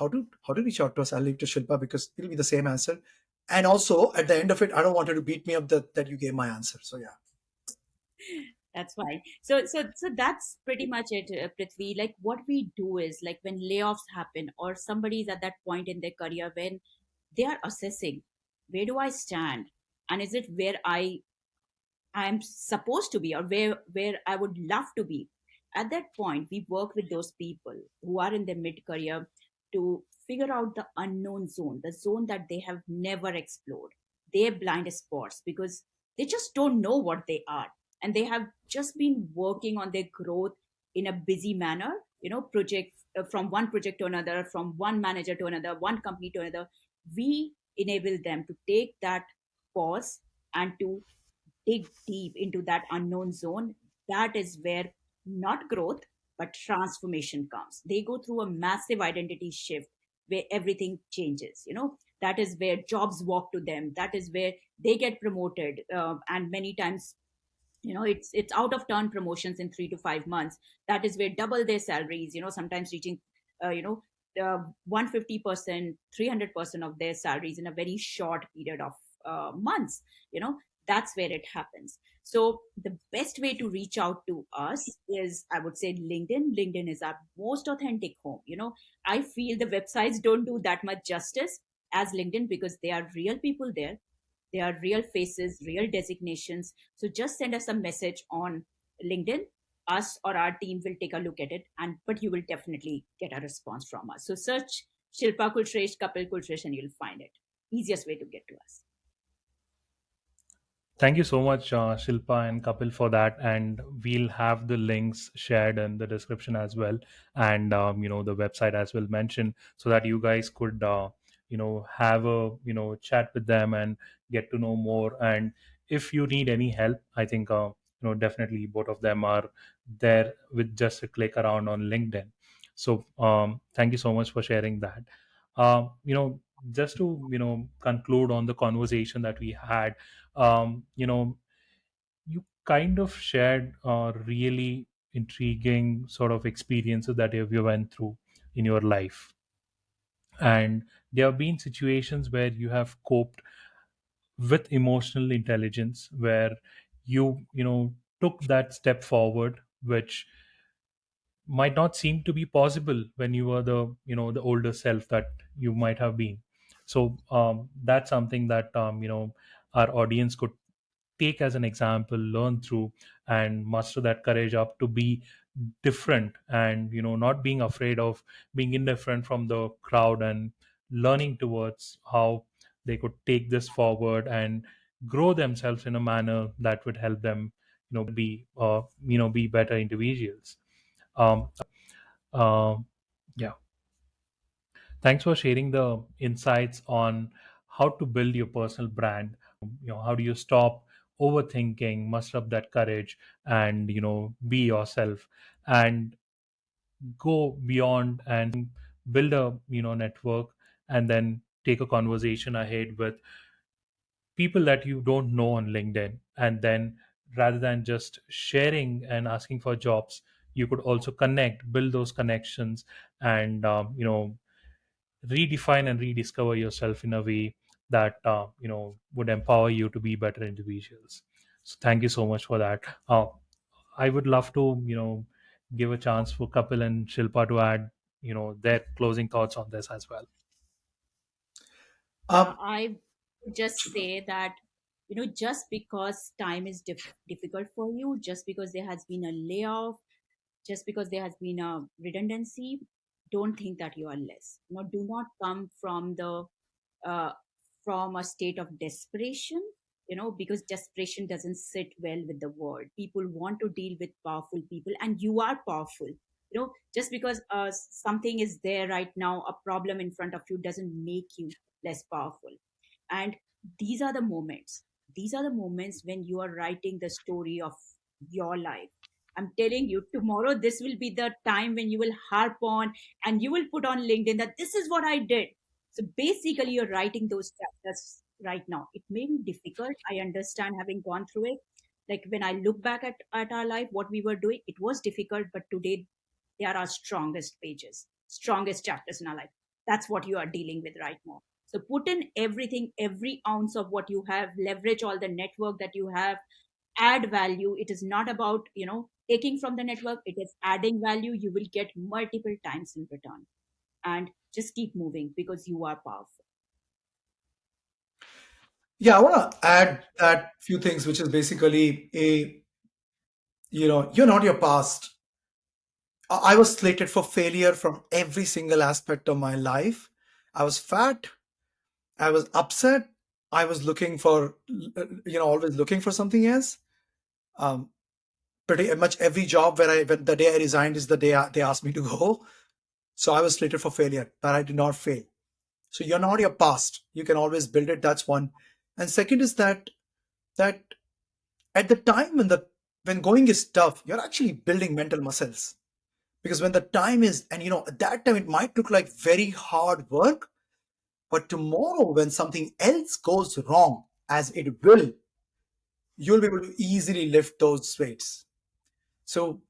reach out to us, I'll leave to Shilpa, because it'll be the same answer. And also at the end of it, I don't want her to beat me up that you gave my answer. So yeah. That's fine. So that's pretty much it, Prithvi. Like, what we do is, like, when layoffs happen or somebody's at that point in their career when they are assessing, where do I stand, and is it where I'm supposed to be, or where I would love to be. At that point, we work with those people who are in their mid career to figure out the unknown zone, the zone that they have never explored, their blind spots, because they just don't know what they are, and they have just been working on their growth in a busy manner. Project from one project to another, from one manager to another, one company to another. We enable them to take that pause and to dig deep into that unknown zone. That is where not growth, but transformation comes. They go through a massive identity shift where everything changes. That is where jobs walk to them. That is where they get promoted. And many times, it's out of turn promotions in 3 to 5 months. That is where double their salaries, sometimes reaching, uh, you know, 150%, 300% of their salaries in a very short period of months. you know that's where it happens. So the best way to reach out to us is, I would say, LinkedIn is our most authentic home. I feel the websites don't do that much justice as LinkedIn, because they are real people there. They are real faces, real designations. So just send us a message on LinkedIn. Us or our team will take a look at it, and but you will definitely get a response from us. So search Shilpa Kulshreshtha, Kapil Kulshreshtha, and you'll find it. Easiest way to get to us. Thank you so much, Shilpa and Kapil, for that. And we'll have the links shared in the description as well, and the website as well mentioned, so that you guys could have a chat with them and get to know more. And if you need any help, I think definitely both of them are there with just a click around on LinkedIn. So thank you so much for sharing that. Just to conclude on the conversation that we had, you kind of shared really intriguing sort of experiences that you went through in your life, and there have been situations where you have coped with emotional intelligence, where you took that step forward, which might not seem to be possible when you were the older self that you might have been. So that's something that our audience could take as an example, learn through, and muster that courage up to be different, and not being afraid of being indifferent from the crowd, and learning towards how they could take this forward and grow themselves in a manner that would help them be better individuals. Um, yeah, thanks for sharing the insights on how to build your personal brand. How do you stop overthinking, muster up that courage, and be yourself, and go beyond and build a network, and then take a conversation ahead with people that you don't know on LinkedIn, and then rather than just sharing and asking for jobs, you could also connect, build those connections, and redefine and rediscover yourself in a way that would empower you to be better individuals. So thank you so much for that. I would love to give a chance for Kapil and Shilpa to add their closing thoughts on this as well. I would just say that, just because time is difficult for you, just because there has been a layoff, just because there has been a redundancy, don't think that you are less. Do not come uh, from a state of desperation, because desperation doesn't sit well with the world. People want to deal with powerful people, and you are powerful. Just because something is there right now, a problem in front of you, doesn't make you less powerful. And these are the moments. These are the moments when you are writing the story of your life. I'm telling you, tomorrow this will be the time when you will harp on and you will put on LinkedIn that this is what I did. So basically, you're writing those chapters right now. It may be difficult. I understand, having gone through it. Like when I look back at our life, what we were doing, it was difficult, but today they are our strongest pages, strongest chapters in our life. That's what you are dealing with right now. So put in everything, every ounce of what you have, leverage all the network that you have, add value. It is not about, taking from the network, it is adding value. You will get multiple times in return. And just keep moving because you are powerful. Yeah, I want to add that few things, which is basically you're not your past. I was slated for failure from every single aspect of my life. I was fat. I was upset. I was looking for, always looking for something else. Um, Pretty much every job when the day I resigned is the day they asked me to go. So I was slated for failure, but I did not fail. So you're not your past. You can always build it. That's one. And second is that at the time when going is tough, you're actually building mental muscles. Because when the time is, and at that time it might look like very hard work, but tomorrow when something else goes wrong, as it will, you'll be able to easily lift those weights. So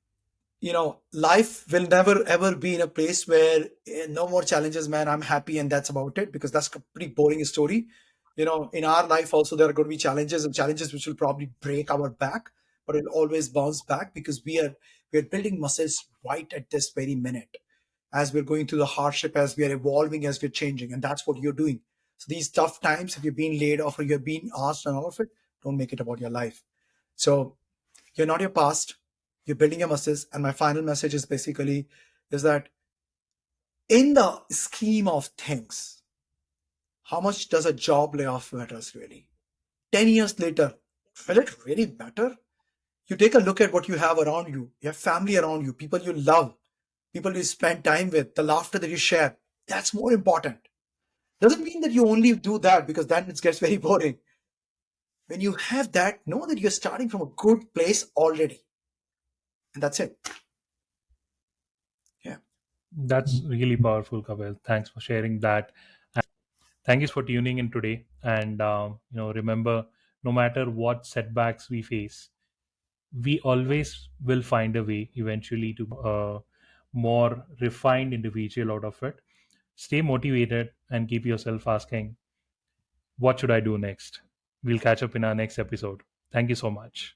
life will never ever be in a place where no more challenges, man. I'm happy and that's about it, because that's a pretty boring story. In our life also there are going to be challenges, and challenges which will probably break our back, but it'll always bounce back because we are building muscles right at this very minute, as we're going through the hardship, as we are evolving, as we're changing, and that's what you're doing. So these tough times, if you're being laid off or you're being asked and all of it, don't make it about your life. So you're not your past. You're building your muscles. And my final message is basically is that in the scheme of things, how much does a job layoff matters really? 10 years later, Will it really matter? You take a look at what you have around you. You have family around you, people you love, people you spend time with, the laughter that you share. That's more important. Doesn't mean that you only do that, because then it gets very boring. When you have that, know that you're starting from a good place already. And that's it. Yeah. That's really powerful, Kapil. Thanks for sharing that. Thank you for tuning in today. And remember, no matter what setbacks we face, we always will find a way eventually to a more refined individual out of it. Stay motivated and keep yourself asking, what should I do next? We'll catch up in our next episode. Thank you so much.